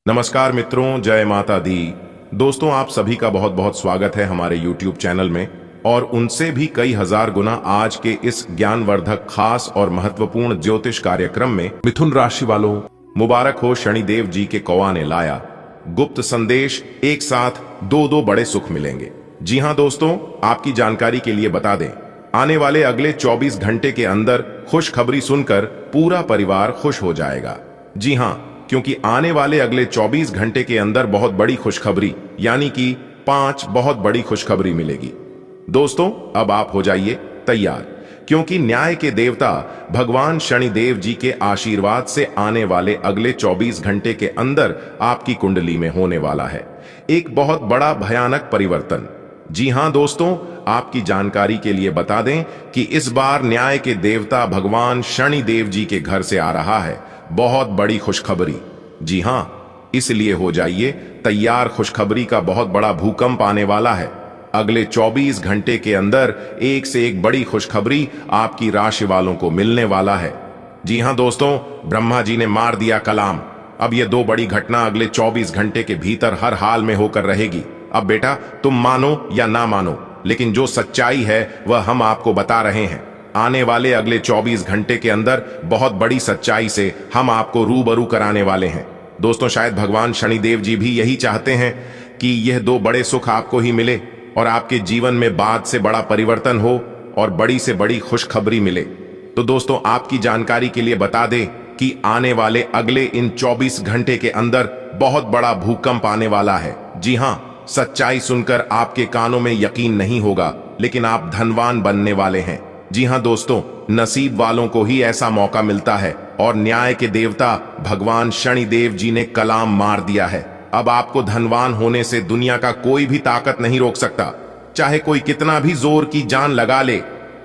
नमस्कार मित्रों, जय माता दी। दोस्तों, आप सभी का बहुत बहुत स्वागत है हमारे YouTube चैनल में और उनसे भी कई हजार गुना आज के इस ज्ञानवर्धक खास और महत्वपूर्ण ज्योतिष कार्यक्रम में। मिथुन राशि वालों, मुबारक हो, शनिदेव जी के कौवा ने लाया गुप्त संदेश। एक साथ दो बड़े सुख मिलेंगे। जी हाँ दोस्तों, आपकी जानकारी के लिए बता दें, आने वाले अगले 24 घंटे के अंदर खुशखबरी सुनकर पूरा परिवार खुश हो जाएगा। जी हाँ, क्योंकि आने वाले अगले 24 घंटे के अंदर बहुत बड़ी खुशखबरी यानी कि 5 बहुत बड़ी खुशखबरी मिलेगी। दोस्तों, अब आप हो जाइए तैयार, क्योंकि न्याय के देवता भगवान शनिदेव जी के आशीर्वाद से आने वाले अगले 24 घंटे के अंदर आपकी कुंडली में होने वाला है एक बहुत बड़ा भयानक परिवर्तन। जी हां दोस्तों, आपकी जानकारी के लिए बता दें कि इस बार न्याय के देवता भगवान शनिदेव जी के घर से आ रहा है बहुत बड़ी खुशखबरी। जी हां, इसलिए हो जाइए तैयार, खुशखबरी का बहुत बड़ा भूकंप आने वाला है। अगले 24 घंटे के अंदर एक से एक बड़ी खुशखबरी आपकी राशि वालों को मिलने वाला है। जी हां दोस्तों, ब्रह्मा जी ने मार दिया कलाम। अब ये 2 बड़ी घटना अगले 24 घंटे के भीतर हर हाल में होकर रहेगी। अब बेटा, तुम मानो या ना मानो, लेकिन जो सच्चाई है वह हम आपको बता रहे हैं। आने वाले अगले 24 घंटे के अंदर बहुत बड़ी सच्चाई से हम आपको रूबरू कराने वाले हैं। दोस्तों, शायद भगवान शनिदेव जी भी यही चाहते हैं कि यह 2 बड़े सुख आपको ही मिले और आपके जीवन में बाद से बड़ा परिवर्तन हो और बड़ी से बड़ी खुशखबरी मिले। तो दोस्तों, आपकी जानकारी के लिए बता दें कि आने वाले अगले इन 24 घंटे के अंदर बहुत बड़ा भूकंप आने वाला है। जी हां, सच्चाई सुनकर आपके कानों में यकीन नहीं होगा, लेकिन आप धनवान बनने वाले हैं। जी हां दोस्तों, नसीब वालों को ही ऐसा मौका मिलता है और न्याय के देवता भगवान शनिदेव जी ने कलाम मार दिया है। अब आपको धनवान होने से दुनिया का कोई भी ताकत नहीं रोक सकता, चाहे कोई कितना भी जोर की जान लगा ले।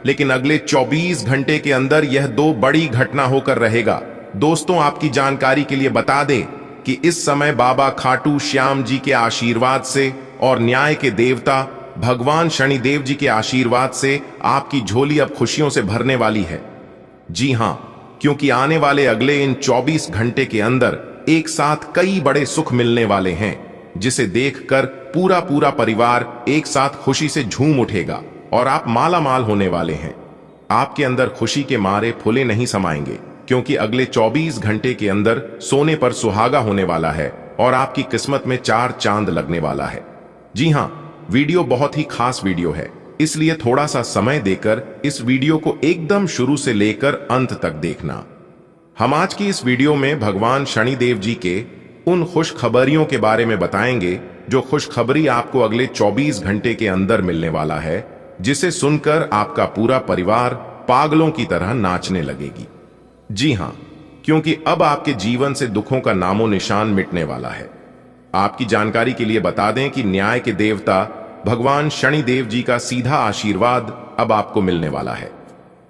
लेकिन अगले 24 घंटे के अंदर यह 2 बड़ी घटना होकर रहेगा। दोस्तों, आपकी जानकारी के लिए बता दें कि इस समय बाबा खाटू श्याम जी के आशीर्वाद से और न्याय के देवता भगवान शनिदेव जी के आशीर्वाद से आपकी झोली अब खुशियों से भरने वाली है। जी हां, क्योंकि आने वाले अगले इन 24 घंटे के अंदर एक साथ कई बड़े सुख मिलने वाले हैं, जिसे देखकर पूरा परिवार एक साथ खुशी से झूम उठेगा और आप माला माल होने वाले हैं। आपके अंदर खुशी के मारे फूले नहीं समाएंगे, क्योंकि अगले 24 घंटे के अंदर सोने पर सुहागा होने वाला है और आपकी किस्मत में 4 चांद लगने वाला है। जी हां, वीडियो बहुत ही खास वीडियो है, इसलिए थोड़ा सा समय देकर इस वीडियो को एकदम शुरू से लेकर अंत तक देखना। हम आज की इस वीडियो में भगवान शनिदेव जी के उन खुशखबरियों के बारे में बताएंगे जो खुशखबरी आपको अगले 24 घंटे के अंदर मिलने वाला है, जिसे सुनकर आपका पूरा परिवार पागलों की तरह नाचने लगेगी। जी हां, क्योंकि अब आपके जीवन से दुखों का नामो निशान मिटने वाला है। आपकी जानकारी के लिए बता दें कि न्याय के देवता भगवान शनिदेव जी का सीधा आशीर्वाद अब आपको मिलने वाला है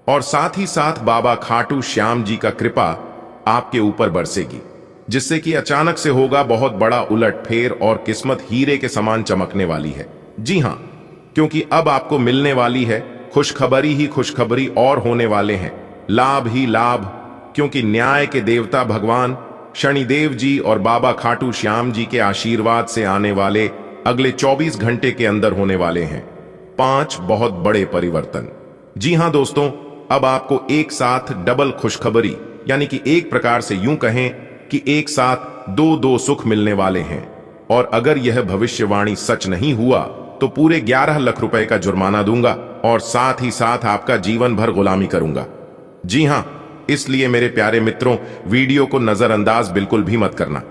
और साथ ही साथ बाबा खाटू श्याम जी का कृपा आपके ऊपर बरसेगी, जिससे कि अचानक से होगा बहुत बड़ा उलटफेर और किस्मत हीरे के समान चमकने वाली है। जी हां, क्योंकि अब आपको मिलने वाली है खुशखबरी ही खुशखबरी और होने वाले हैं लाभ ही लाभ, क्योंकि न्याय के देवता भगवान शनिदेव जी और बाबा खाटू श्याम जी के आशीर्वाद से आने वाले अगले 24 घंटे के अंदर होने वाले हैं 5 बहुत बड़े परिवर्तन। जी हां दोस्तों, अब आपको एक साथ डबल खुशखबरी यानी कि एक प्रकार से यूं कहें कि एक साथ 2 सुख मिलने वाले हैं। और अगर यह भविष्यवाणी सच नहीं हुआ तो पूरे 11 लाख रुपए का जुर्माना दूंगा और साथ ही साथ आपका जीवन भर गुलामी करूंगा। जी हां, इसलिए मेरे प्यारे मित्रों, वीडियो को नजरअंदाज बिल्कुल भी मत करना।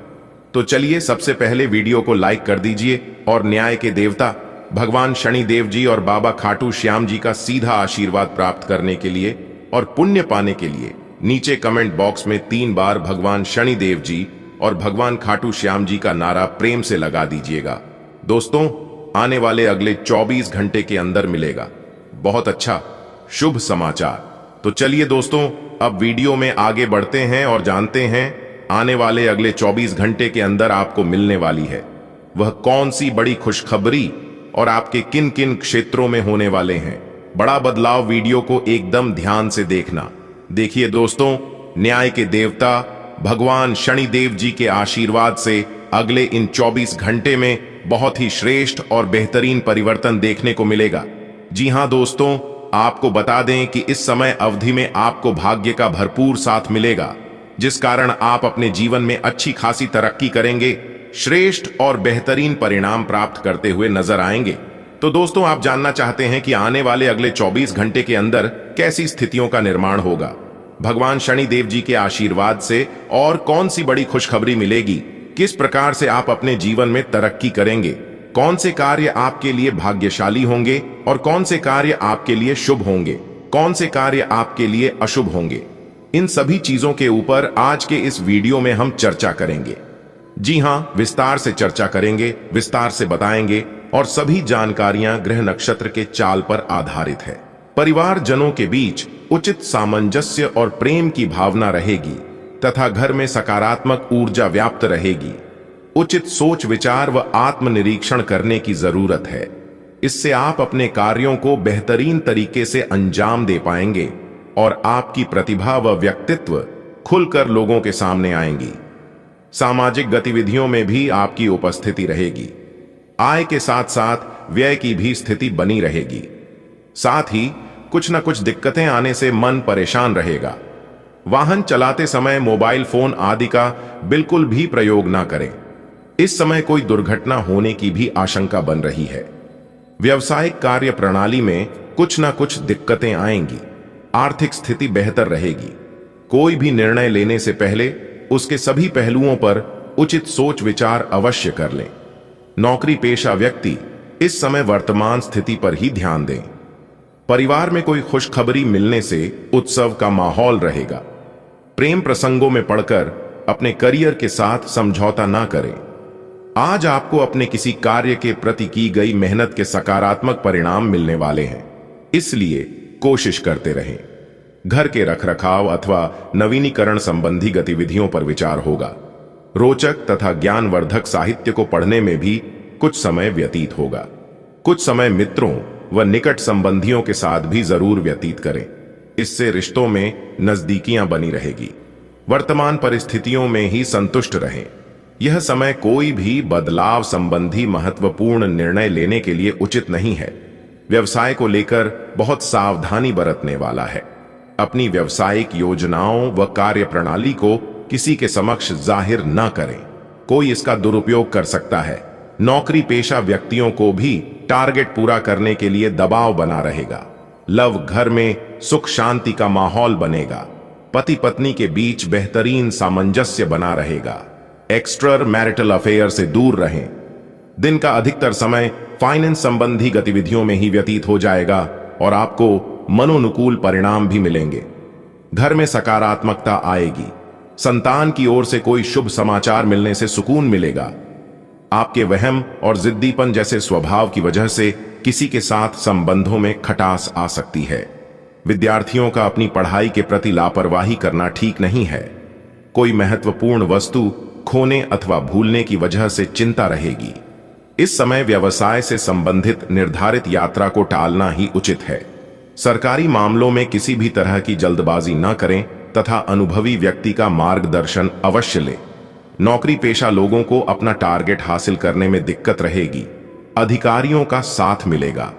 तो चलिए सबसे पहले वीडियो को लाइक कर दीजिए और न्याय के देवता भगवान शनिदेव जी और बाबा खाटू श्याम जी का सीधा आशीर्वाद प्राप्त करने के लिए और पुण्य पाने के लिए नीचे कमेंट बॉक्स में 3 बार भगवान शनिदेव जी और भगवान खाटू श्याम जी का नारा प्रेम से लगा दीजिएगा। दोस्तों, आने वाले अगले 24 घंटे के अंदर मिलेगा बहुत अच्छा शुभ समाचार। तो चलिए दोस्तों, अब वीडियो में आगे बढ़ते हैं और जानते हैं आने वाले अगले 24 घंटे के अंदर आपको मिलने वाली है वह कौन सी बड़ी खुशखबरी और आपके किन किन क्षेत्रों में होने वाले हैं बड़ा बदलाव। वीडियो को एकदम ध्यान से देखना। देखिए दोस्तों, न्याय के देवता भगवान शनिदेव जी के आशीर्वाद से अगले इन 24 घंटे में बहुत ही श्रेष्ठ और बेहतरीन परिवर्तन देखने को मिलेगा। जी हां दोस्तों, आपको बता दें कि इस समय अवधि में आपको भाग्य का भरपूर साथ मिलेगा, जिस कारण आप अपने जीवन में अच्छी खासी तरक्की करेंगे, श्रेष्ठ और बेहतरीन परिणाम प्राप्त करते हुए नजर आएंगे। तो दोस्तों, आप जानना चाहते हैं कि आने वाले अगले 24 घंटे के अंदर कैसी स्थितियों का निर्माण होगा, भगवान शनि देव जी के आशीर्वाद से और कौन सी बड़ी खुशखबरी मिलेगी, किस प्रकार से आप अपने जीवन में तरक्की करेंगे, कौन से कार्य आपके लिए भाग्यशाली होंगे और कौन से कार्य आपके लिए शुभ होंगे, कौन से कार्य आपके लिए अशुभ होंगे, इन सभी चीजों के ऊपर आज के इस वीडियो में हम चर्चा करेंगे। जी हां, विस्तार से चर्चा करेंगे, विस्तार से बताएंगे और सभी जानकारियां ग्रह नक्षत्र के चाल पर आधारित है। परिवार जनों के बीच उचित सामंजस्य और प्रेम की भावना रहेगी तथा घर में सकारात्मक ऊर्जा व्याप्त रहेगी। उचित सोच विचार व आत्मनिरीक्षण करने की जरूरत है। इससे आप अपने कार्यों को बेहतरीन तरीके से अंजाम दे पाएंगे और आपकी प्रतिभा व व्यक्तित्व खुलकर लोगों के सामने आएंगी। सामाजिक गतिविधियों में भी आपकी उपस्थिति रहेगी। आय के साथ साथ व्यय की भी स्थिति बनी रहेगी। साथ ही कुछ न कुछ दिक्कतें आने से मन परेशान रहेगा। वाहन चलाते समय मोबाइल फोन आदि का बिल्कुल भी प्रयोग ना करें। इस समय कोई दुर्घटना होने की भी आशंका बन रही है। व्यवसायिक कार्य प्रणाली में कुछ न कुछ दिक्कतें आएंगी। आर्थिक स्थिति बेहतर रहेगी। कोई भी निर्णय लेने से पहले उसके सभी पहलुओं पर उचित सोच विचार अवश्य कर लें। नौकरी पेशा व्यक्ति इस समय वर्तमान स्थिति पर ही ध्यान दें। परिवार में कोई खुशखबरी मिलने से उत्सव का माहौल रहेगा। प्रेम प्रसंगों में पड़कर अपने करियर के साथ समझौता ना करें। आज आपको अपने किसी कार्य के प्रति की गई मेहनत के सकारात्मक परिणाम मिलने वाले हैं, इसलिए कोशिश करते रहें। घर के रखरखाव अथवा नवीनीकरण संबंधी गतिविधियों पर विचार होगा। रोचक तथा ज्ञानवर्धक साहित्य को पढ़ने में भी कुछ समय व्यतीत होगा। कुछ समय मित्रों व निकट संबंधियों के साथ भी जरूर व्यतीत करें। इससे रिश्तों में नजदीकियां बनी रहेगी। वर्तमान परिस्थितियों में ही संतुष्ट रहें। यह समय कोई भी बदलाव संबंधी महत्वपूर्ण निर्णय लेने के लिए उचित नहीं है। व्यवसाय को लेकर बहुत सावधानी बरतने वाला है। अपनी व्यवसायिक योजनाओं व कार्य प्रणाली को किसी के समक्ष जाहिर न करें। कोई इसका दुरुपयोग कर सकता है। नौकरी पेशा व्यक्तियों को भी टारगेट पूरा करने के लिए दबाव बना रहेगा। लव घर में सुख शांति का माहौल बनेगा। पति पत्नी के बीच बेहतरीन सामंजस्य बना रहेगा। एक्स्ट्रा मैरिटल अफेयर से दूर रहें। दिन का अधिकतर समय फाइनेंस संबंधी गतिविधियों में ही व्यतीत हो जाएगा और आपको मनोनुकूल परिणाम भी मिलेंगे। घर में सकारात्मकता आएगी। संतान की ओर से कोई शुभ समाचार मिलने से सुकून मिलेगा। आपके वहम और जिद्दीपन जैसे स्वभाव की वजह से किसी के साथ संबंधों में खटास आ सकती है। विद्यार्थियों का अपनी पढ़ाई के प्रति लापरवाही करना ठीक नहीं है। कोई महत्वपूर्ण वस्तु खोने अथवा भूलने की वजह से चिंता रहेगी। इस समय व्यवसाय से संबंधित निर्धारित यात्रा को टालना ही उचित है। सरकारी मामलों में किसी भी तरह की जल्दबाजी न करें तथा अनुभवी व्यक्ति का मार्गदर्शन अवश्य लें। नौकरी पेशा लोगों को अपना टारगेट हासिल करने में दिक्कत रहेगी। अधिकारियों का साथ मिलेगा।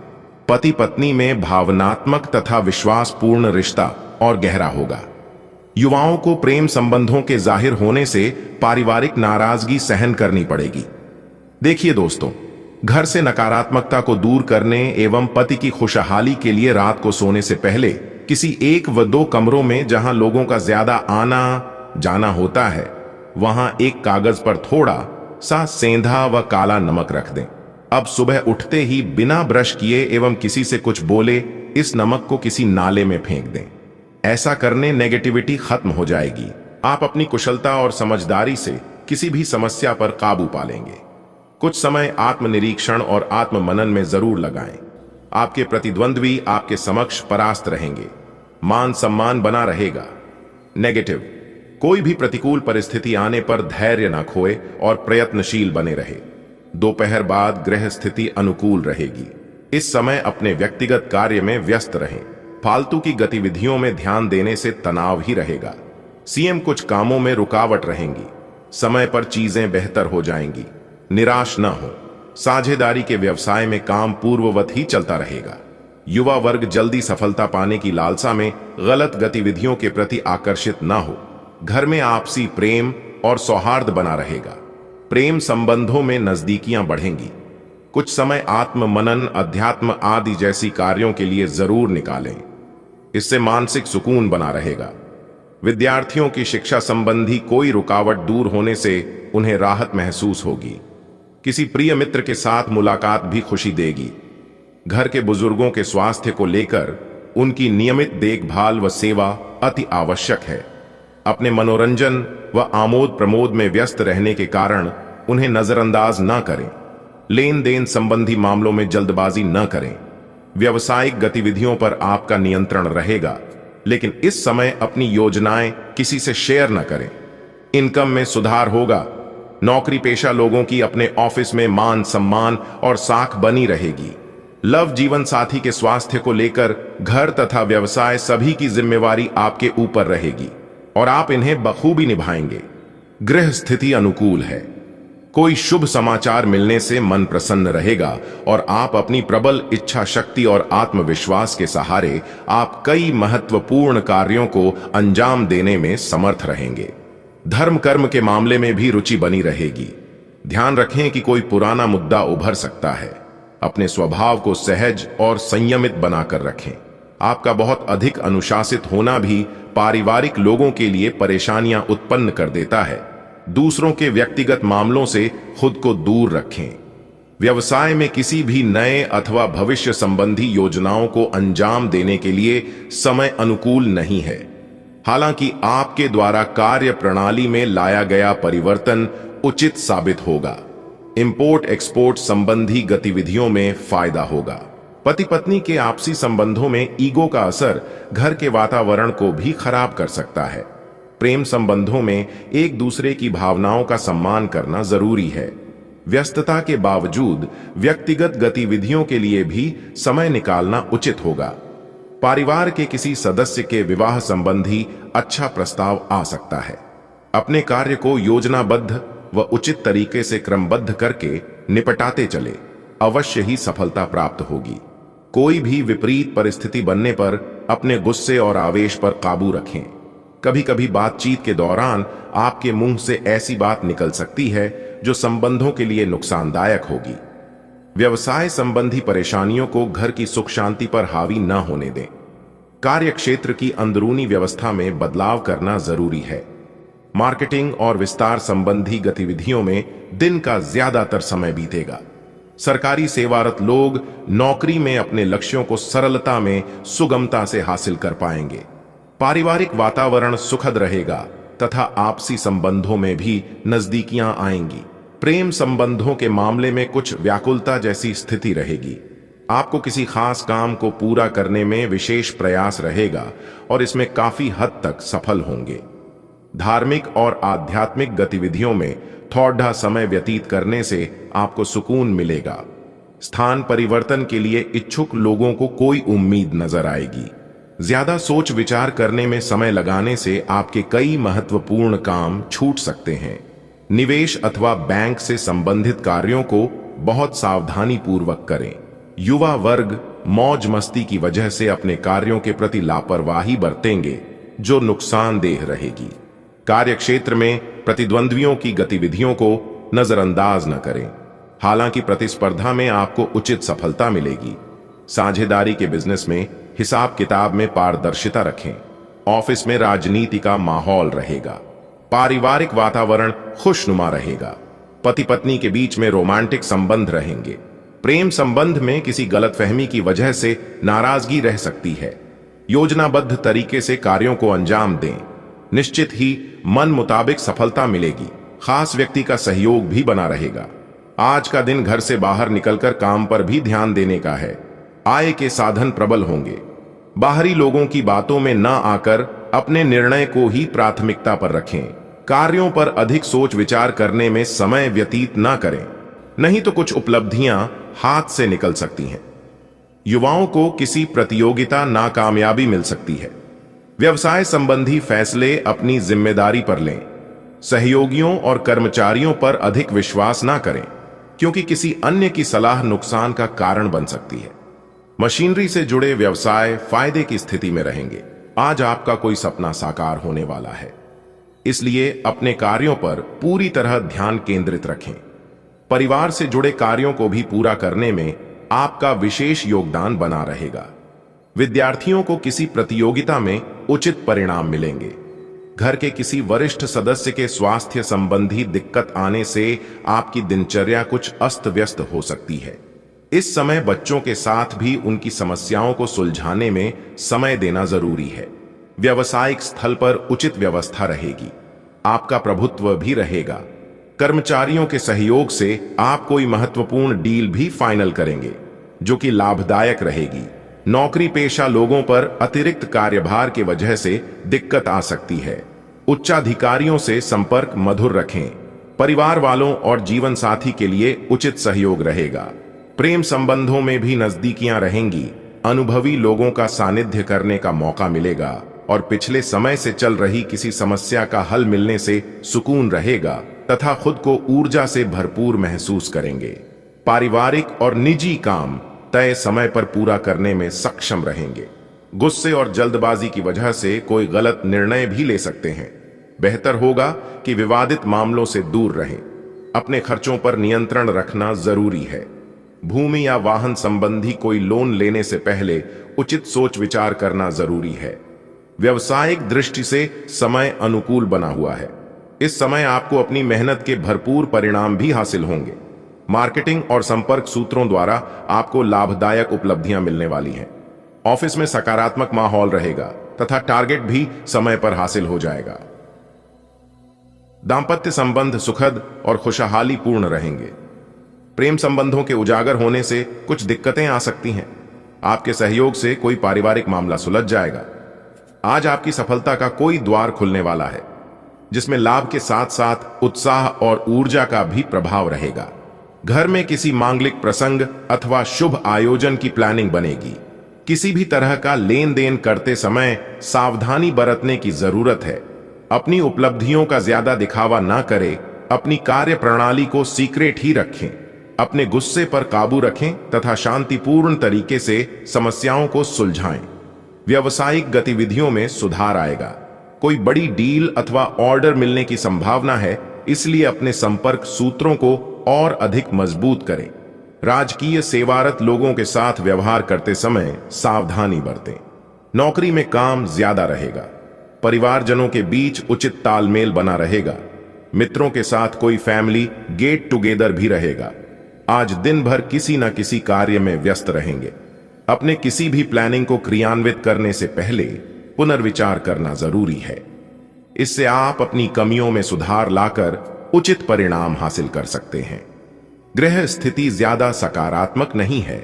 पति पत्नी में भावनात्मक तथा विश्वासपूर्ण रिश्ता और गहरा होगा। युवाओं को प्रेम संबंधों के जाहिर होने से पारिवारिक नाराजगी सहन करनी पड़ेगी। देखिए दोस्तों, घर से नकारात्मकता को दूर करने एवं पति की खुशहाली के लिए रात को सोने से पहले किसी 1 व 2 कमरों में जहां लोगों का ज्यादा आना जाना होता है, वहां एक कागज पर थोड़ा सा सेंधा व काला नमक रख दें। अब सुबह उठते ही बिना ब्रश किए एवं किसी से कुछ बोले इस नमक को किसी नाले में फेंक दें। ऐसा करने नेगेटिविटी खत्म हो जाएगी। आप अपनी कुशलता और समझदारी से किसी भी समस्या पर काबू पा लेंगे। कुछ समय आत्मनिरीक्षण और आत्ममनन में जरूर लगाएं। आपके प्रतिद्वंद्वी आपके समक्ष परास्त रहेंगे। मान सम्मान बना रहेगा। नेगेटिव, कोई भी प्रतिकूल परिस्थिति आने पर धैर्य न खोए और प्रयत्नशील बने रहे। दोपहर बाद ग्रह स्थिति अनुकूल रहेगी। इस समय अपने व्यक्तिगत कार्य में व्यस्त रहें। फालतू की गतिविधियों में ध्यान देने से तनाव ही रहेगा। सीएम कुछ कामों में रुकावट रहेंगी। समय पर चीजें बेहतर हो जाएंगी। निराश न हो। साझेदारी के व्यवसाय में काम पूर्ववत ही चलता रहेगा। युवा वर्ग जल्दी सफलता पाने की लालसा में गलत गतिविधियों के प्रति आकर्षित न हो। घर में आपसी प्रेम और सौहार्द बना रहेगा। प्रेम संबंधों में नजदीकियां बढ़ेंगी। कुछ समय आत्म मनन, अध्यात्म आदि जैसी कार्यों के लिए जरूर निकालें। इससे मानसिक सुकून बना रहेगा। विद्यार्थियों की शिक्षा संबंधी कोई रुकावट दूर होने से उन्हें राहत महसूस होगी। किसी प्रिय मित्र के साथ मुलाकात भी खुशी देगी। घर के बुजुर्गों के स्वास्थ्य को लेकर उनकी नियमित देखभाल व सेवा अति आवश्यक है। अपने मनोरंजन व आमोद प्रमोद में व्यस्त रहने के कारण उन्हें नजरअंदाज न करें। लेन देन संबंधी मामलों में जल्दबाजी न करें। व्यावसायिक गतिविधियों पर आपका नियंत्रण रहेगा, लेकिन इस समय अपनी योजनाएं किसी से शेयर न करें। इनकम में सुधार होगा। नौकरी पेशा लोगों की अपने ऑफिस में मान सम्मान और साख बनी रहेगी। लव जीवन साथी के स्वास्थ्य को लेकर घर तथा व्यवसाय सभी की जिम्मेवारी आपके ऊपर रहेगी और आप इन्हें बखूबी निभाएंगे। गृह स्थिति अनुकूल है। कोई शुभ समाचार मिलने से मन प्रसन्न रहेगा और आप अपनी प्रबल इच्छा शक्ति और आत्मविश्वास के सहारे आप कई महत्वपूर्ण कार्यों को अंजाम देने में समर्थ रहेंगे। धर्म कर्म के मामले में भी रुचि बनी रहेगी। ध्यान रखें कि कोई पुराना मुद्दा उभर सकता है। अपने स्वभाव को सहज और संयमित बनाकर रखें। आपका बहुत अधिक अनुशासित होना भी पारिवारिक लोगों के लिए परेशानियां उत्पन्न कर देता है। दूसरों के व्यक्तिगत मामलों से खुद को दूर रखें। व्यवसाय में किसी भी नए अथवा भविष्य संबंधी योजनाओं को अंजाम देने के लिए समय अनुकूल नहीं है। हालांकि आपके द्वारा कार्य प्रणाली में लाया गया परिवर्तन उचित साबित होगा। इंपोर्ट एक्सपोर्ट संबंधी गतिविधियों में फायदा होगा। पति पत्नी के आपसी संबंधों में ईगो का असर घर के वातावरण को भी खराब कर सकता है। प्रेम संबंधों में एक दूसरे की भावनाओं का सम्मान करना जरूरी है। व्यस्तता के बावजूद व्यक्तिगत गतिविधियों के लिए भी समय निकालना उचित होगा। परिवार के किसी सदस्य के विवाह संबंधी अच्छा प्रस्ताव आ सकता है। अपने कार्य को योजनाबद्ध व उचित तरीके से क्रमबद्ध करके निपटाते चले, अवश्य ही सफलता प्राप्त होगी। कोई भी विपरीत परिस्थिति बनने पर अपने गुस्से और आवेश पर काबू रखें। कभी कभी बातचीत के दौरान आपके मुंह से ऐसी बात निकल सकती है जो संबंधों के लिए नुकसानदायक होगी। व्यवसाय संबंधी परेशानियों को घर की सुख शांति पर हावी न होने दें। कार्य क्षेत्र की अंदरूनी व्यवस्था में बदलाव करना जरूरी है। मार्केटिंग और विस्तार संबंधी गतिविधियों में दिन का ज्यादातर समय बीतेगा। सरकारी सेवारत लोग नौकरी में अपने लक्ष्यों को सरलता में सुगमता से हासिल कर पाएंगे। पारिवारिक वातावरण सुखद रहेगा तथा आपसी संबंधों में भी नजदीकियां आएंगी। प्रेम संबंधों के मामले में कुछ व्याकुलता जैसी स्थिति रहेगी। आपको किसी खास काम को पूरा करने में विशेष प्रयास रहेगा और इसमें काफी हद तक सफल होंगे। धार्मिक और आध्यात्मिक गतिविधियों में थोड़ा समय व्यतीत करने से आपको सुकून मिलेगा। स्थान परिवर्तन के लिए इच्छुक लोगों को कोई उम्मीद नजर आएगी। ज्यादा सोच विचार करने में समय लगाने से आपके कई महत्वपूर्ण काम छूट सकते हैं। निवेश अथवा बैंक से संबंधित कार्यों को बहुत सावधानी पूर्वक करें। युवा वर्ग मौज मस्ती की वजह से अपने कार्यों के प्रति लापरवाही बरतेंगे जो नुकसानदेह रहेगी। कार्य क्षेत्र में प्रतिद्वंद्वियों की गतिविधियों को नजरअंदाज न करें। हालांकि प्रतिस्पर्धा में आपको उचित सफलता मिलेगी। साझेदारी के बिजनेस में हिसाब किताब में पारदर्शिता रखें। ऑफिस में राजनीति का माहौल रहेगा। पारिवारिक वातावरण खुशनुमा रहेगा। पति पत्नी के बीच में रोमांटिक संबंध रहेंगे। प्रेम संबंध में किसी गलतफहमी की वजह से नाराजगी रह सकती है। योजनाबद्ध तरीके से कार्यों को अंजाम दें। निश्चित ही मन मुताबिक सफलता मिलेगी। खास व्यक्ति का सहयोग भी बना रहेगा। आज का दिन घर से बाहर निकलकर काम पर भी ध्यान देने का है। आय के साधन प्रबल होंगे। बाहरी लोगों की बातों में न आकर अपने निर्णय को ही प्राथमिकता पर रखें। कार्यों पर अधिक सोच विचार करने में समय व्यतीत न करें, नहीं तो कुछ उपलब्धियां हाथ से निकल सकती हैं। युवाओं को किसी प्रतियोगिता नाकामयाबी मिल सकती है। व्यवसाय संबंधी फैसले अपनी जिम्मेदारी पर लें। सहयोगियों और कर्मचारियों पर अधिक विश्वास ना करें, क्योंकि किसी अन्य की सलाह नुकसान का कारण बन सकती है। मशीनरी से जुड़े व्यवसाय फायदे की स्थिति में रहेंगे। आज आपका कोई सपना साकार होने वाला है, इसलिए अपने कार्यों पर पूरी तरह ध्यान केंद्रित रखें। परिवार से जुड़े कार्यों को भी पूरा करने में आपका विशेष योगदान बना रहेगा। विद्यार्थियों को किसी प्रतियोगिता में उचित परिणाम मिलेंगे। घर के किसी वरिष्ठ सदस्य के स्वास्थ्य संबंधी दिक्कत आने से आपकी दिनचर्या कुछ अस्त व्यस्त हो सकती है। इस समय बच्चों के साथ भी उनकी समस्याओं को सुलझाने में समय देना जरूरी है। व्यावसायिक स्थल पर उचित व्यवस्था रहेगी। आपका प्रभुत्व भी रहेगा। कर्मचारियों के सहयोग से आप कोई महत्वपूर्ण डील भी फाइनल करेंगे, जो कि लाभदायक रहेगी। नौकरी पेशा लोगों पर अतिरिक्त कार्यभार की वजह से दिक्कत आ सकती है। उच्चाधिकारियों से संपर्क मधुर रखें। परिवार वालों और जीवन साथी के लिए उचित सहयोग रहेगा। प्रेम संबंधों में भी नजदीकियां रहेंगी। अनुभवी लोगों का सानिध्य करने का मौका मिलेगा और पिछले समय से चल रही किसी समस्या का हल मिलने से सुकून रहेगा तथा खुद को ऊर्जा से भरपूर महसूस करेंगे। पारिवारिक और निजी काम तय समय पर पूरा करने में सक्षम रहेंगे। गुस्से और जल्दबाजी की वजह से कोई गलत निर्णय भी ले सकते हैं। बेहतर होगा कि विवादित मामलों से दूर रहें। अपने खर्चों पर नियंत्रण रखना जरूरी है। भूमि या वाहन संबंधी कोई लोन लेने से पहले उचित सोच विचार करना जरूरी है। व्यवसायिक दृष्टि से समय अनुकूल बना हुआ है। इस समय आपको अपनी मेहनत के भरपूर परिणाम भी हासिल होंगे। मार्केटिंग और संपर्क सूत्रों द्वारा आपको लाभदायक उपलब्धियां मिलने वाली हैं। ऑफिस में सकारात्मक माहौल रहेगा तथा टारगेट भी समय पर हासिल हो जाएगा। दांपत्य संबंध सुखद और खुशहाली पूर्ण रहेंगे। प्रेम संबंधों के उजागर होने से कुछ दिक्कतें आ सकती हैं। आपके सहयोग से कोई पारिवारिक मामला सुलझ जाएगा। आज आपकी सफलता का कोई द्वार खुलने वाला है, जिसमें लाभ के साथ साथ उत्साह और ऊर्जा का भी प्रभाव रहेगा। घर में किसी मांगलिक प्रसंग अथवा शुभ आयोजन की प्लानिंग बनेगी। किसी भी तरह का लेन देन करते समय सावधानी बरतने की जरूरत है। अपनी उपलब्धियों का ज्यादा दिखावा ना करें। अपनी कार्य प्रणाली को सीक्रेट ही रखें। अपने गुस्से पर काबू रखें तथा शांतिपूर्ण तरीके से समस्याओं को सुलझाएं। व्यावसायिक गतिविधियों में सुधार आएगा। कोई बड़ी डील अथवा ऑर्डर मिलने की संभावना है, इसलिए अपने संपर्क सूत्रों को और अधिक मजबूत करें। राजकीय सेवारत लोगों के साथ व्यवहार करते समय सावधानी बरतें। नौकरी में काम ज्यादा रहेगा। परिवारजनों के बीच उचित तालमेल बना रहेगा। मित्रों के साथ कोई फैमिली गेट टुगेदर भी रहेगा। आज दिन भर किसी न किसी कार्य में व्यस्त रहेंगे। अपने किसी भी प्लानिंग को क्रियान्वित करने से पहले पुनर्विचार करना जरूरी है। इससे आप अपनी कमियों में सुधार लाकर उचित परिणाम हासिल कर सकते हैं। गृह स्थिति ज्यादा सकारात्मक नहीं है।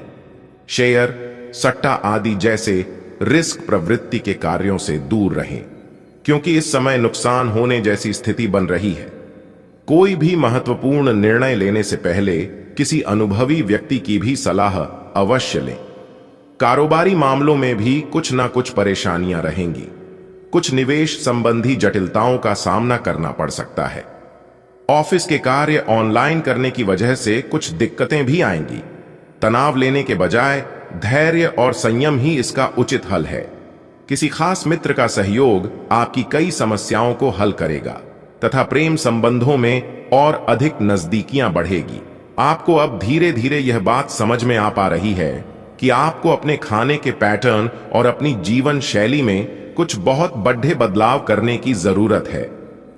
शेयर, सट्टा आदि जैसे रिस्क प्रवृत्ति के कार्यों से दूर रहें, क्योंकि इस समय नुकसान होने जैसी स्थिति बन रही है। कोई भी महत्वपूर्ण निर्णय लेने से पहले किसी अनुभवी व्यक्ति की भी सलाह अवश्य लें। कारोबारी मामलों में भी कुछ ना कुछ परेशानियां रहेंगी। कुछ निवेश संबंधी जटिलताओं का सामना करना पड़ सकता है। ऑफिस के कार्य ऑनलाइन करने की वजह से कुछ दिक्कतें भी आएंगी। तनाव लेने के बजाय धैर्य और संयम ही इसका उचित हल है। किसी खास मित्र का सहयोग आपकी कई समस्याओं को हल करेगा तथा प्रेम संबंधों में और अधिक नजदीकियां बढ़ेगी। आपको अब धीरे धीरे यह बात समझ में आ पा रही है कि आपको अपने खाने के पैटर्न और अपनी जीवन शैली में कुछ बहुत बड़े बदलाव करने की जरूरत है,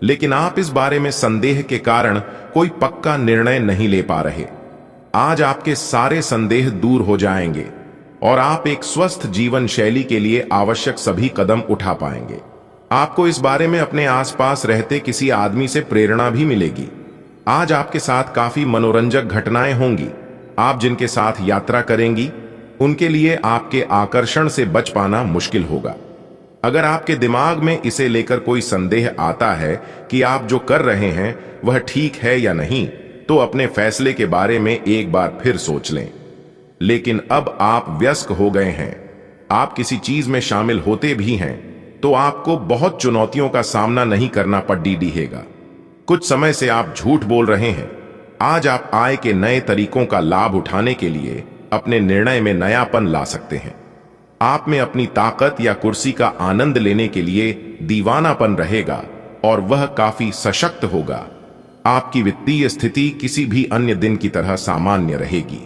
लेकिन आप इस बारे में संदेह के कारण कोई पक्का निर्णय नहीं ले पा रहे। आज आपके सारे संदेह दूर हो जाएंगे और आप एक स्वस्थ जीवन शैली के लिए आवश्यक सभी कदम उठा पाएंगे। आपको इस बारे में अपने आसपास रहते किसी आदमी से प्रेरणा भी मिलेगी। आज आपके साथ काफी मनोरंजक घटनाएं होंगी। आप जिनके साथ यात्रा करेंगी, उनके लिए आपके आकर्षण से बच पाना मुश्किल होगा। अगर आपके दिमाग में इसे लेकर कोई संदेह आता है कि आप जो कर रहे हैं वह ठीक है या नहीं, तो अपने फैसले के बारे में एक बार फिर सोच लें। लेकिन अब आप व्यस्त हो गए हैं, आप किसी चीज में शामिल होते भी हैं, तो आपको बहुत चुनौतियों का सामना नहीं करना पड़ेगा। कुछ समय से आप झूठ बोल रहे हैं। आज आप आय के नए तरीकों का लाभ उठाने के लिए अपने निर्णय में नयापन ला सकते हैं। आप में अपनी ताकत या कुर्सी का आनंद लेने के लिए दीवानापन रहेगा और वह काफी सशक्त होगा। आपकी वित्तीय स्थिति किसी भी अन्य दिन की तरह सामान्य रहेगी।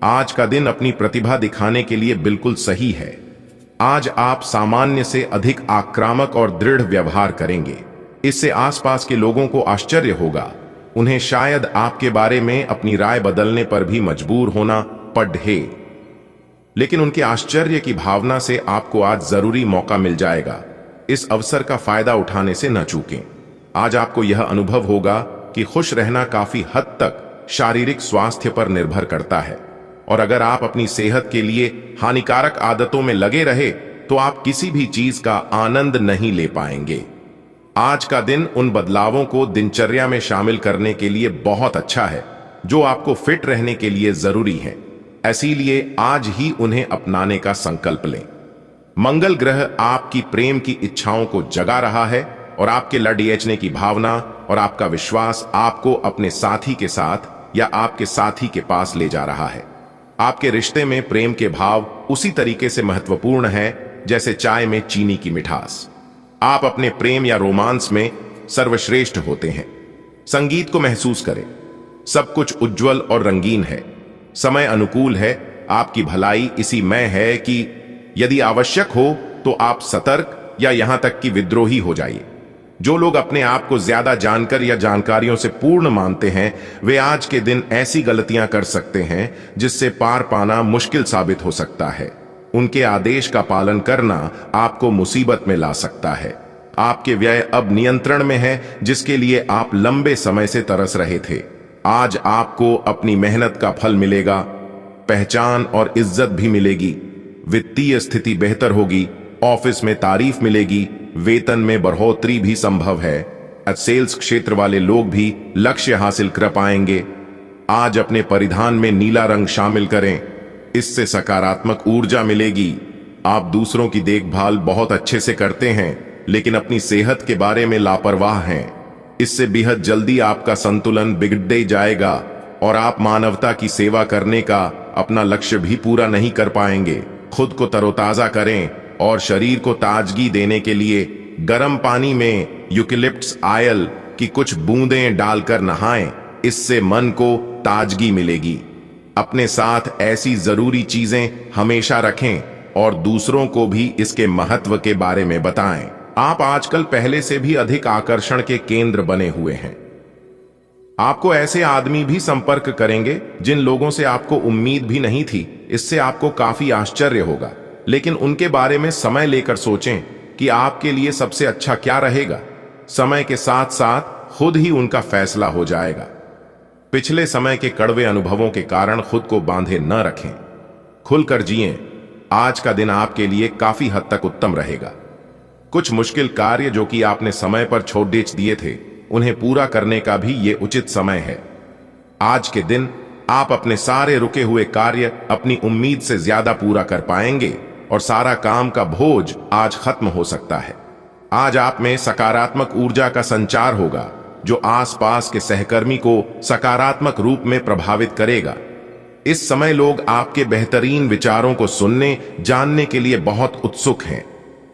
आज का दिन अपनी प्रतिभा दिखाने के लिए बिल्कुल सही है। आज आप सामान्य से अधिक आक्रामक और दृढ़ व्यवहार करेंगे। इससे आसपास के लोगों को आश्चर्य होगा। उन्हें शायद आपके बारे में अपनी राय बदलने पर भी मजबूर होना पड़े, लेकिन उनके आश्चर्य की भावना से आपको आज जरूरी मौका मिल जाएगा। इस अवसर का फायदा उठाने से न चूकें। आज आपको यह अनुभव होगा कि खुश रहना काफी हद तक शारीरिक स्वास्थ्य पर निर्भर करता है, और अगर आप अपनी सेहत के लिए हानिकारक आदतों में लगे रहे तो आप किसी भी चीज का आनंद नहीं ले पाएंगे। आज का दिन उन बदलावों को दिनचर्या में शामिल करने के लिए बहुत अच्छा है जो आपको फिट रहने के लिए जरूरी है। इसीलिए आज ही उन्हें अपनाने का संकल्प लें। मंगल ग्रह आपकी प्रेम की इच्छाओं को जगा रहा है और आपके लड़ने की भावना और आपका विश्वास आपको अपने साथी के साथ या आपके साथी के पास ले जा रहा है। आपके रिश्ते में प्रेम के भाव उसी तरीके से महत्वपूर्ण है जैसे चाय में चीनी की मिठास। आप अपने प्रेम या रोमांस में सर्वश्रेष्ठ होते हैं। संगीत को महसूस करें। सब कुछ उज्जवल और रंगीन है। समय अनुकूल है। आपकी भलाई इसी में है कि यदि आवश्यक हो तो आप सतर्क या यहां तक कि विद्रोही हो जाइए। जो लोग अपने आप को ज्यादा जानकर या जानकारियों से पूर्ण मानते हैं, वे आज के दिन ऐसी गलतियां कर सकते हैं जिससे पार पाना मुश्किल साबित हो सकता है। उनके आदेश का पालन करना आपको मुसीबत में ला सकता है। आपके व्यय अब नियंत्रण में है, जिसके लिए आप लंबे समय से तरस रहे थे। आज आपको अपनी मेहनत का फल मिलेगा। पहचान और इज्जत भी मिलेगी। वित्तीय स्थिति बेहतर होगी। ऑफिस में तारीफ मिलेगी। वेतन में बढ़ोतरी भी संभव है। सेल्स क्षेत्र वाले लोग भी लक्ष्य हासिल कर पाएंगे। आज अपने परिधान में नीला रंग शामिल करें। इससे सकारात्मक ऊर्जा मिलेगी। आप दूसरों की देखभाल बहुत अच्छे से करते हैं, लेकिन अपनी सेहत के बारे में लापरवाह हैं। इससे बेहद जल्दी आपका संतुलन बिगड़ जाएगा और आप मानवता की सेवा करने का अपना लक्ष्य भी पूरा नहीं कर पाएंगे। खुद को तरोताजा करें और शरीर को ताजगी देने के लिए गर्म पानी में यूकेलिप्टस ऑयल की कुछ बूंदें डालकर नहाएं। इससे मन को ताजगी मिलेगी। अपने साथ ऐसी जरूरी चीजें हमेशा रखें और दूसरों को भी इसके महत्व के बारे में बताएं। आप आजकल पहले से भी अधिक आकर्षण के केंद्र बने हुए हैं। आपको ऐसे आदमी भी संपर्क करेंगे जिन लोगों से आपको उम्मीद भी नहीं थी। इससे आपको काफी आश्चर्य होगा, लेकिन उनके बारे में समय लेकर सोचें कि आपके लिए सबसे अच्छा क्या रहेगा। समय के साथ साथ खुद ही उनका फैसला हो जाएगा। पिछले समय के कड़वे अनुभवों के कारण खुद को बांधे न रखें। खुलकर जिएं। आज का दिन आपके लिए काफी हद तक उत्तम रहेगा। कुछ मुश्किल कार्य जो कि आपने समय पर छोड़ दिए थे, उन्हें पूरा करने का भी ये उचित समय है। आज के दिन आप अपने सारे रुके हुए कार्य अपनी उम्मीद से ज्यादा पूरा कर पाएंगे और सारा काम का बोझ आज खत्म हो सकता है। आज आप में सकारात्मक ऊर्जा का संचार होगा जो आसपास के सहकर्मी को सकारात्मक रूप में प्रभावित करेगा। इस समय लोग आपके बेहतरीन विचारों को सुनने जानने के लिए बहुत उत्सुक हैं।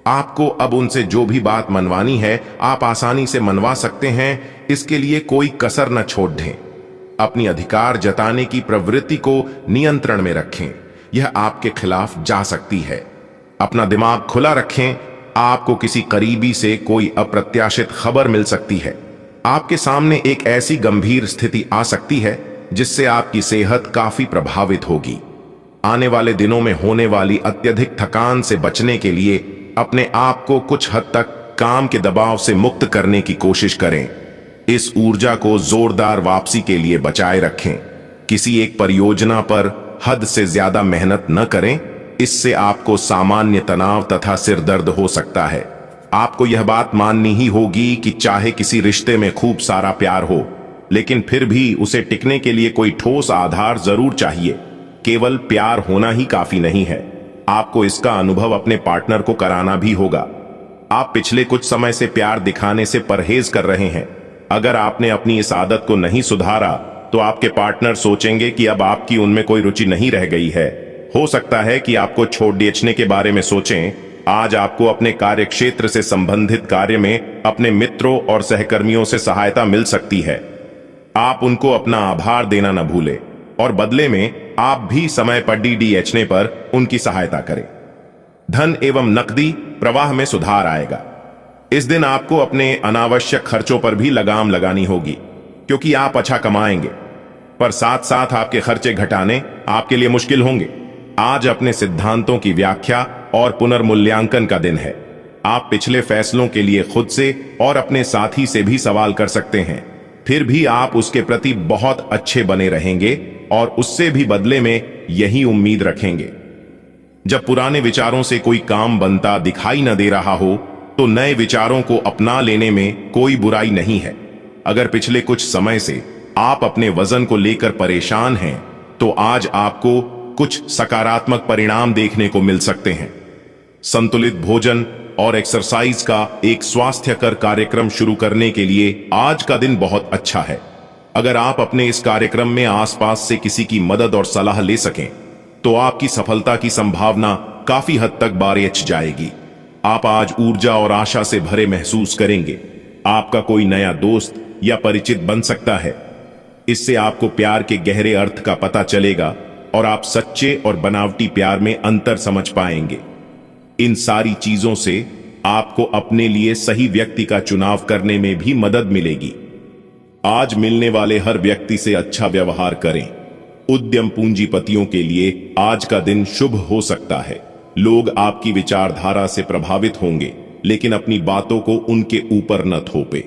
आपको अब उनसे जो भी बात मनवानी है आप आसानी से मनवा सकते हैं। इसके लिए कोई कसर न छोड़ दें। अपनी अधिकार जताने की प्रवृत्ति को नियंत्रण में रखें। यह आपके खिलाफ जा सकती है। अपना दिमाग खुला रखें। आपको किसी करीबी से कोई अप्रत्याशित खबर मिल सकती है। आपके सामने एक ऐसी गंभीर स्थिति आ सकती है जिससे आपकी सेहत काफी प्रभावित होगी। आने वाले दिनों में होने वाली अत्यधिक थकान से बचने के लिए अपने आप को कुछ हद तक काम के दबाव से मुक्त करने की कोशिश करें। इस ऊर्जा को जोरदार वापसी के लिए बचाए रखें। किसी एक परियोजना पर हद से ज्यादा मेहनत न करें। इससे आपको सामान्य तनाव तथा सिरदर्द हो सकता है। आपको यह बात माननी ही होगी कि चाहे किसी रिश्ते में खूब सारा प्यार हो, लेकिन फिर भी उसे टिकने के लिए कोई ठोस आधार जरूर चाहिए। केवल प्यार होना ही काफी नहीं है। आपको इसका अनुभव अपने पार्टनर को कराना भी होगा। आप पिछले कुछ समय से प्यार दिखाने से परहेज कर रहे हैं। अगर आपने अपनी इस आदत को नहीं सुधारा तो आपके पार्टनर सोचेंगे कि अब आपकी उनमें कोई रुचि नहीं रह गई है। हो सकता है कि आपको छोड़ बेचने के बारे में सोचें। आज आपको अपने कार्य क्षेत्र से संबंधित कार्य में अपने मित्रों और सहकर्मियों से सहायता मिल सकती है। आप उनको अपना आभार देना न भूलें और बदले में आप भी समय पर डीडीएचने पर उनकी सहायता करें। धन एवं नकदी प्रवाह में सुधार आएगा। इस दिन आपको अपने अनावश्यक खर्चों पर भी लगाम लगानी होगी, क्योंकि आप अच्छा कमाएंगे, पर साथ साथ आपके खर्चे घटाने आपके लिए मुश्किल होंगे। आज अपने सिद्धांतों की व्याख्या और पुनर्मूल्यांकन का दिन है। आप पिछले फैसलों के लिए खुद से और अपने साथी से भी सवाल कर सकते हैं, फिर भी आप उसके प्रति बहुत अच्छे बने रहेंगे और उससे भी बदले में यही उम्मीद रखेंगे। जब पुराने विचारों से कोई काम बनता दिखाई न दे रहा हो तो नए विचारों को अपना लेने में कोई बुराई नहीं है। अगर पिछले कुछ समय से आप अपने वजन को लेकर परेशान हैं तो आज आपको कुछ सकारात्मक परिणाम देखने को मिल सकते हैं। संतुलित भोजन और एक्सरसाइज का एक स्वास्थ्यकर कार्यक्रम शुरू करने के लिए आज का दिन बहुत अच्छा है। अगर आप अपने इस कार्यक्रम में आसपास से किसी की मदद और सलाह ले सकें तो आपकी सफलता की संभावना काफी हद तक बढ़ जाएगी। आप आज ऊर्जा और आशा से भरे महसूस करेंगे। आपका कोई नया दोस्त या परिचित बन सकता है। इससे आपको प्यार के गहरे अर्थ का पता चलेगा और आप सच्चे और बनावटी प्यार में अंतर समझ पाएंगे। इन सारी चीजों से आपको अपने लिए सही व्यक्ति का चुनाव करने में भी मदद मिलेगी। आज मिलने वाले हर व्यक्ति से अच्छा व्यवहार करें। उद्यम पूंजीपतियों के लिए आज का दिन शुभ हो सकता है। लोग आपकी विचारधारा से प्रभावित होंगे, लेकिन अपनी बातों को उनके ऊपर न थोपे।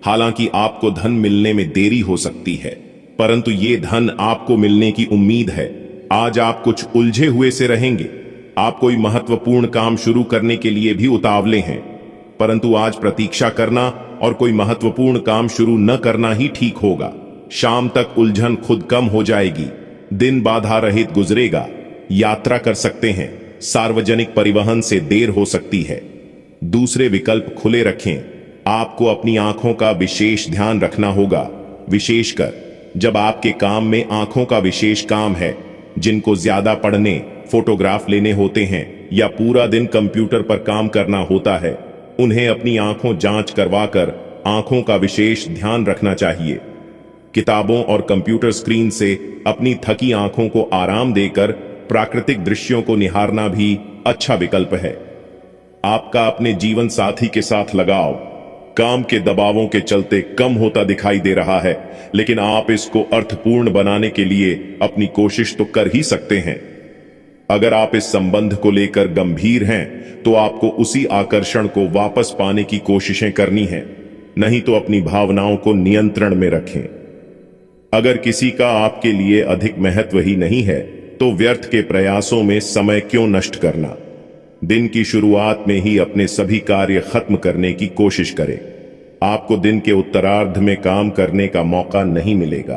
हालांकि आपको धन मिलने में देरी हो सकती है, परंतु ये धन आपको मिलने की उम्मीद है। आज आप कुछ उलझे हुए से रहेंगे। आप कोई महत्वपूर्ण काम शुरू करने के लिए भी उतावले हैं, परंतु आज प्रतीक्षा करना और कोई महत्वपूर्ण काम शुरू न करना ही ठीक होगा। शाम तक उलझन खुद कम हो जाएगी। दिन बाधा रहित गुजरेगा। यात्रा कर सकते हैं। सार्वजनिक परिवहन से देर हो सकती है। दूसरे विकल्प खुले रखें। आपको अपनी आंखों का विशेष ध्यान रखना होगा, विशेषकर जब आपके काम में आंखों का विशेष काम है। जिनको ज्यादा पढ़ने, फोटोग्राफ लेने होते हैं या पूरा दिन कंप्यूटर पर काम करना होता है, उन्हें अपनी आंखों जांच करवाकर आंखों का विशेष ध्यान रखना चाहिए। किताबों और कंप्यूटर स्क्रीन से अपनी थकी आंखों को आराम देकर प्राकृतिक दृश्यों को निहारना भी अच्छा विकल्प है। आपका अपने जीवन साथी के साथ लगाव काम के दबावों के चलते कम होता दिखाई दे रहा है, लेकिन आप इसको अर्थपूर्ण बनाने के लिए अपनी कोशिश तो कर ही सकते हैं। अगर आप इस संबंध को लेकर गंभीर हैं तो आपको उसी आकर्षण को वापस पाने की कोशिशें करनी हैं, नहीं तो अपनी भावनाओं को नियंत्रण में रखें। अगर किसी का आपके लिए अधिक महत्व ही नहीं है तो व्यर्थ के प्रयासों में समय क्यों नष्ट करना। दिन की शुरुआत में ही अपने सभी कार्य खत्म करने की कोशिश करें। आपको दिन के उत्तरार्ध में काम करने का मौका नहीं मिलेगा।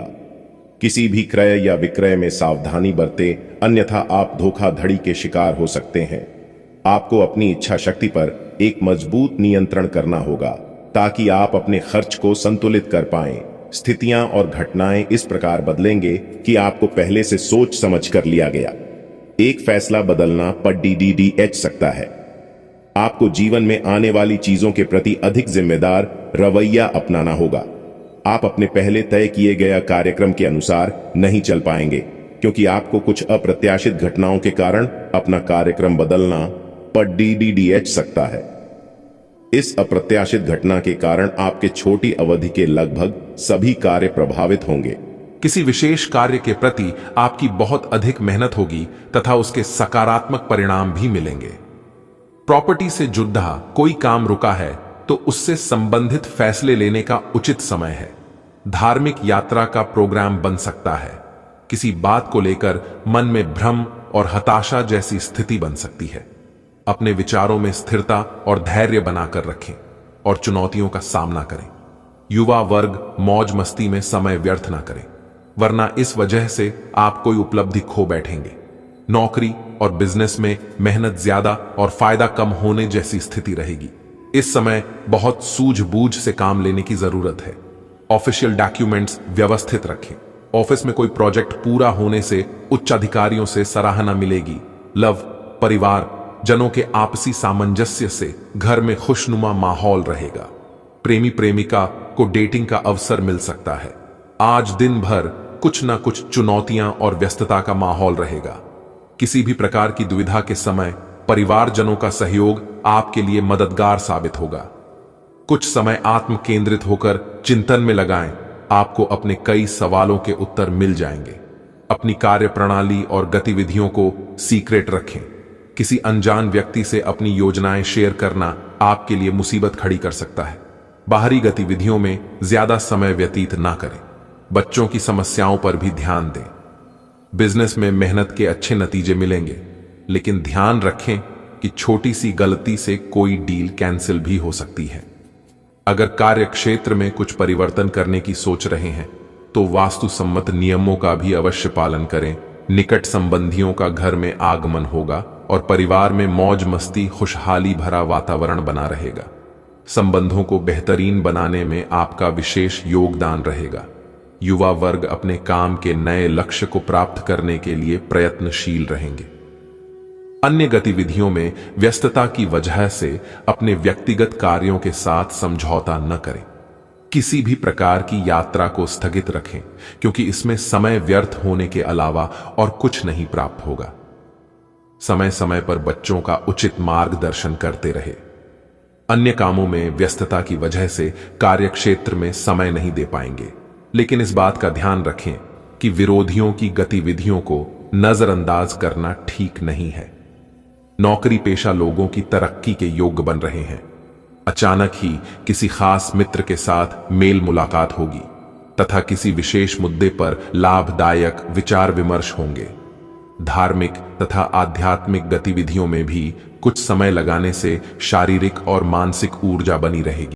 किसी भी क्रय या विक्रय में सावधानी बरतें, अन्यथा आप धोखाधड़ी के शिकार हो सकते हैं। आपको अपनी इच्छा शक्ति पर एक मजबूत नियंत्रण करना होगा ताकि आप अपने खर्च को संतुलित कर पाएं। स्थितियां और घटनाएं इस प्रकार बदलेंगे कि आपको पहले से सोच समझ कर लिया गया एक फैसला बदलना पर डीडीएच सकता है। आपको जीवन में आने वाली चीजों के प्रति अधिक जिम्मेदार रवैया अपनाना होगा। आप अपने पहले तय किए गए कार्यक्रम के अनुसार नहीं चल पाएंगे, क्योंकि आपको कुछ अप्रत्याशित घटनाओं के कारण अपना कार्यक्रम बदलना पर डीडीएच सकता है। इस अप्रत्याशित घटना के कारण आपके छोटी अवधि के लगभग सभी कार्य प्रभावित होंगे। किसी विशेष कार्य के प्रति आपकी बहुत अधिक मेहनत होगी तथा उसके सकारात्मक परिणाम भी मिलेंगे। प्रॉपर्टी से जुड़ा कोई काम रुका है तो उससे संबंधित फैसले लेने का उचित समय है। धार्मिक यात्रा का प्रोग्राम बन सकता है। किसी बात को लेकर मन में भ्रम और हताशा जैसी स्थिति बन सकती है। अपने विचारों में स्थिरता और धैर्य बनाकर रखें और चुनौतियों का सामना करें। युवा वर्ग मौज मस्ती में समय व्यर्थ ना करें, वरना इस वजह से आप कोई उपलब्धि खो बैठेंगे। नौकरी और बिजनेस में मेहनत ज्यादा और फायदा कम होने जैसी स्थिति रहेगी। इस समय बहुत सूझबूझ से काम लेने की जरूरत है। ऑफिशियल डॉक्यूमेंट्स व्यवस्थित रखें। ऑफिस में कोई प्रोजेक्ट पूरा होने से उच्च अधिकारियों से सराहना मिलेगी। लव, परिवार जनों के आपसी सामंजस्य से घर में खुशनुमा माहौल रहेगा। प्रेमी प्रेमिका को डेटिंग का अवसर मिल सकता है। आज दिन भर कुछ ना कुछ चुनौतियां और व्यस्तता का माहौल रहेगा। किसी भी प्रकार की दुविधा के समय परिवारजनों का सहयोग आपके लिए मददगार साबित होगा। कुछ समय आत्म केंद्रित होकर चिंतन में लगाएं, आपको अपने कई सवालों के उत्तर मिल जाएंगे। अपनी कार्य प्रणाली और गतिविधियों को सीक्रेट रखें। किसी अनजान व्यक्ति से अपनी योजनाएं शेयर करना आपके लिए मुसीबत खड़ी कर सकता है। बाहरी गतिविधियों में ज्यादा समय व्यतीत ना करें। बच्चों की समस्याओं पर भी ध्यान दें। बिजनेस में मेहनत के अच्छे नतीजे मिलेंगे, लेकिन ध्यान रखें कि छोटी सी गलती से कोई डील कैंसिल भी हो सकती है। अगर कार्य क्षेत्र में कुछ परिवर्तन करने की सोच रहे हैं तो वास्तु सम्मत नियमों का भी अवश्य पालन करें। निकट संबंधियों का घर में आगमन होगा और परिवार में मौज मस्ती खुशहाली भरा वातावरण बना रहेगा। संबंधों को बेहतरीन बनाने में आपका विशेष योगदान रहेगा। युवा वर्ग अपने काम के नए लक्ष्य को प्राप्त करने के लिए प्रयत्नशील रहेंगे। अन्य गतिविधियों में व्यस्तता की वजह से अपने व्यक्तिगत कार्यों के साथ समझौता न करें। किसी भी प्रकार की यात्रा को स्थगित रखें, क्योंकि इसमें समय व्यर्थ होने के अलावा और कुछ नहीं प्राप्त होगा। समय समय पर बच्चों का उचित मार्गदर्शन करते रहे। अन्य कामों में व्यस्तता की वजह से कार्यक्षेत्र में समय नहीं दे पाएंगे, लेकिन इस बात का ध्यान रखें कि विरोधियों की गतिविधियों को नजरअंदाज करना ठीक नहीं है। नौकरी पेशा लोगों की तरक्की के योग्य बन रहे हैं। अचानक ही किसी खास मित्र के साथ मेल मुलाकात होगी तथा किसी विशेष मुद्दे पर लाभदायक विचार विमर्श होंगे। धार्मिक तथा आध्यात्मिक गतिविधियों में भी कुछ समय लगाने से शारीरिक और मानसिक ऊर्जा बनी रहेगी।